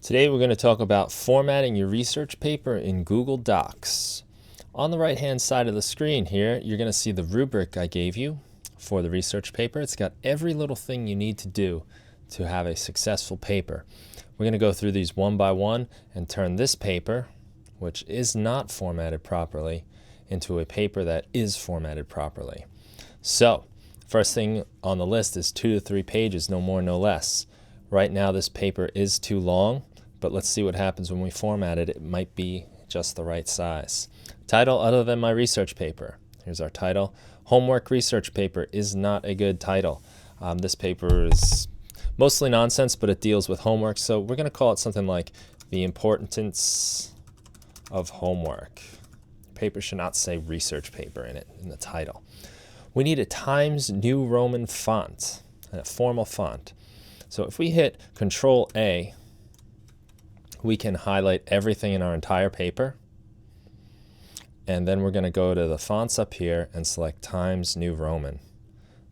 Today we're going to talk about formatting your research paper in Google Docs. On the right hand side of the screen here, you're going to see the rubric I gave you for the research paper. It's got every little thing you need to do to have a successful paper. We're going to go through these one by one and turn this paper, which is not formatted properly, into a paper that is formatted properly. So, first thing on the list is 2 to 3 pages, no more, no less. Right now this paper is too long, but let's see what happens when we format it. It might be just the right size. Title other than my research paper. Here's our title. Homework research paper is not a good title. This paper is mostly nonsense, but it deals with homework, so we're going to call it something like The Importance of Homework. Paper should not say research paper in it, in the title. We need a Times New Roman font, a formal font. So if we hit Control A, we can highlight everything in our entire paper. And then we're going to go to the fonts up here and select Times New Roman.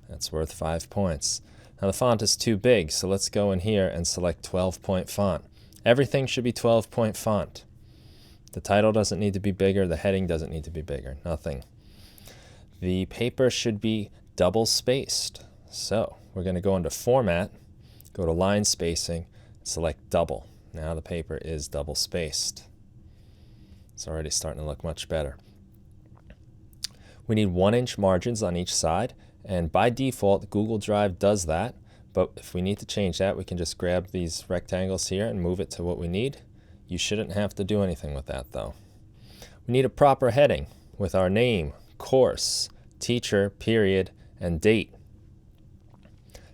That's worth 5 points. Now the font is too big, so let's go in here and select 12-point font. Everything should be 12-point font. The title doesn't need to be bigger, the heading doesn't need to be bigger, nothing. The paper should be double spaced. So we're going to go into Format, go to Line Spacing, select Double. Now the paper is double spaced. It's already starting to look much better. We need 1-inch margins on each side, and by default Google Drive does that, but if we need to change that, we can just grab these rectangles here and move it to what we need. You shouldn't have to do anything with that though. We need a proper heading with our name, course, teacher, period, and date.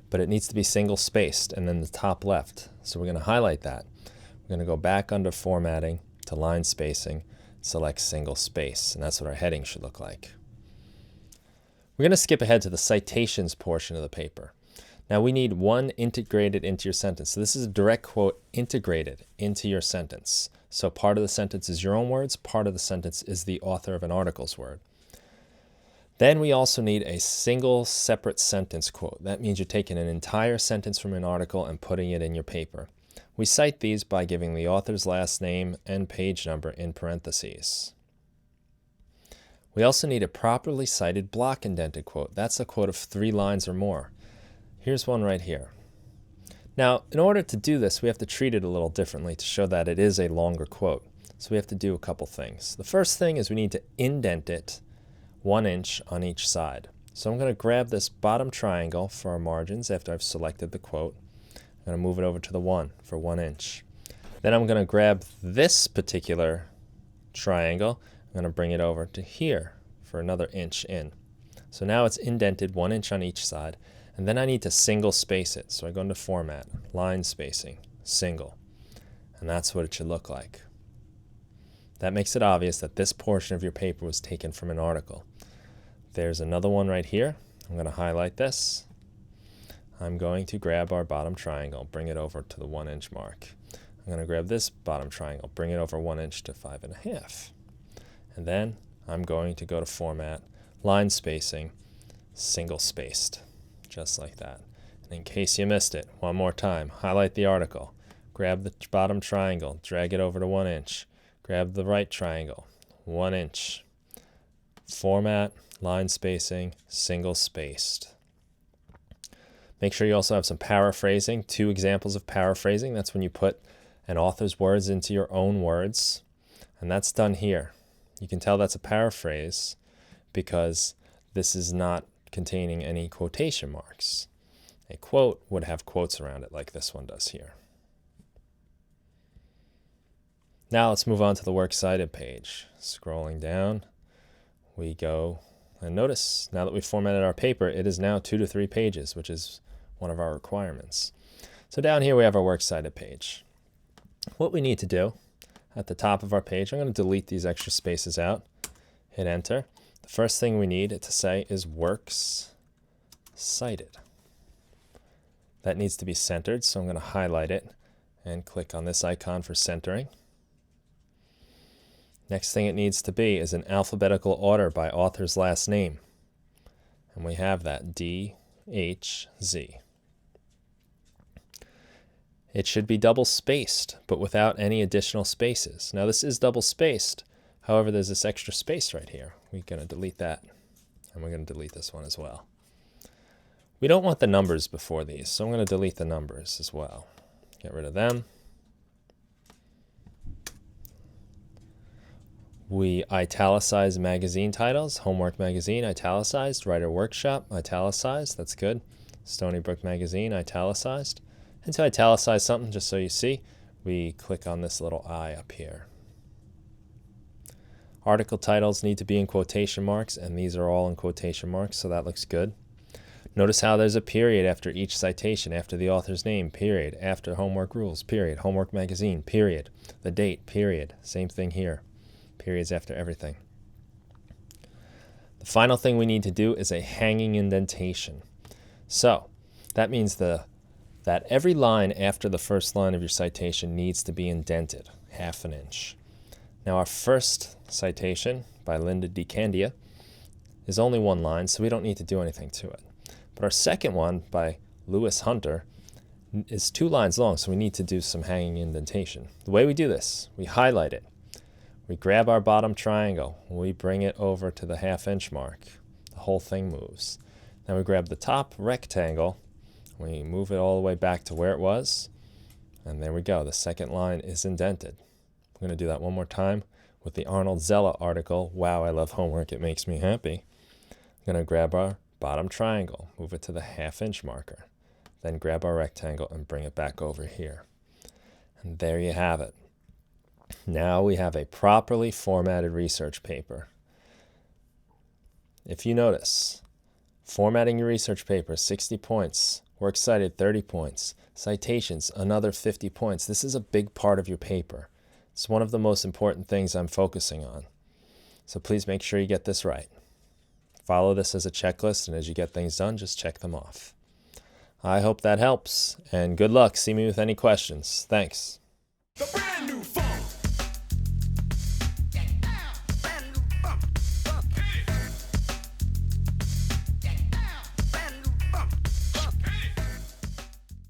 But it needs to be single spaced and then the top left. So we're going to highlight that. We're going to go back under Formatting to Line Spacing, select single space, and that's what our heading should look like. We're going to skip ahead to the citations portion of the paper. Now we need one integrated into your sentence. So this is a direct quote integrated into your sentence. So part of the sentence is your own words, part of the sentence is the author of an article's word. Then we also need a single separate sentence quote. That means you're taking an entire sentence from an article and putting it in your paper. We cite these by giving the author's last name and page number in parentheses. We also need a properly cited block indented quote. That's a quote of 3 lines or more. Here's one right here. Now, in order to do this, we have to treat it a little differently to show that it is a longer quote. So we have to do a couple things. The first thing is we need to indent it 1 inch on each side. So I'm going to grab this bottom triangle for our margins after I've selected the quote. I'm going to move it over to the 1 for 1 inch. Then I'm going to grab this particular triangle. I'm going to bring it over to here for another inch in. So now it's indented 1 inch on each side. And then I need to single space it. So I go into Format, Line Spacing, Single. And that's what it should look like. That makes it obvious that this portion of your paper was taken from an article. There's another one right here. I'm going to highlight this. I'm going to grab our bottom triangle, bring it over to the 1 inch mark. I'm going to grab this bottom triangle, bring it over 1 inch to 5.5. And then I'm going to go to Format, Line Spacing, Single Spaced, just like that. And in case you missed it, one more time, highlight the article, grab the bottom triangle, drag it over to 1 inch, grab the right triangle, 1 inch, Format, Line Spacing, Single Spaced. Make sure you also have some paraphrasing, 2 examples of paraphrasing. That's when you put an author's words into your own words. And that's done here. You can tell that's a paraphrase because this is not containing any quotation marks. A quote would have quotes around it like this one does here. Now let's move on to the Works Cited page. Scrolling down, we go and notice now that we've formatted our paper, it is now 2 to 3 pages, which is one of our requirements. So down here we have our Works Cited page. What we need to do at the top of our page, I'm going to delete these extra spaces out, hit enter. The first thing we need to say is Works Cited. That needs to be centered, so I'm going to highlight it and click on this icon for centering. Next thing it needs to be is an alphabetical order by author's last name. And we have that, D-H-Z. it should be double spaced, but without any additional spaces. Now this is double spaced. However, there's this extra space right here. We're going to delete that. And we're going to delete this one as well. We don't want the numbers before these, so I'm going to delete the numbers as well. Get rid of them. We italicize magazine titles. Homework Magazine, italicized. Writer Workshop, italicized. That's good. Stony Brook Magazine, italicized. And to italicize something, just so you see, we click on this little I up here. Article titles need to be in quotation marks, and these are all in quotation marks, so that looks good. Notice how there's a period after each citation, after the author's name, period, after homework rules, period, homework magazine, period, the date, period. Same thing here, periods after everything. The final thing we need to do is a hanging indentation. So that means that every line after the first line of your citation needs to be indented, 1/2 inch. Now our first citation by Linda D. Candia is only 1 line, so we don't need to do anything to it. But our second one by Lewis Hunter is 2 lines long, so we need to do some hanging indentation. The way we do this, we highlight it. We grab our bottom triangle. We bring it over to the 1/2 inch mark. The whole thing moves. Then we grab the top rectangle. We move it all the way back to where it was. And there we go. The second line is indented. We're going to do that one more time with the Arnold Zella article, Wow, I Love Homework, It Makes Me Happy. I'm going to grab our bottom triangle, move it to the 1/2 inch marker, then grab our rectangle and bring it back over here. And there you have it. Now we have a properly formatted research paper. If you notice, formatting your research paper, 60 points, works cited, 30 points, citations, another 50 points. This is a big part of your paper. It's one of the most important things I'm focusing on. So please make sure you get this right. Follow this as a checklist, and as you get things done, just check them off. I hope that helps, and good luck. See me with any questions. Thanks. The brand new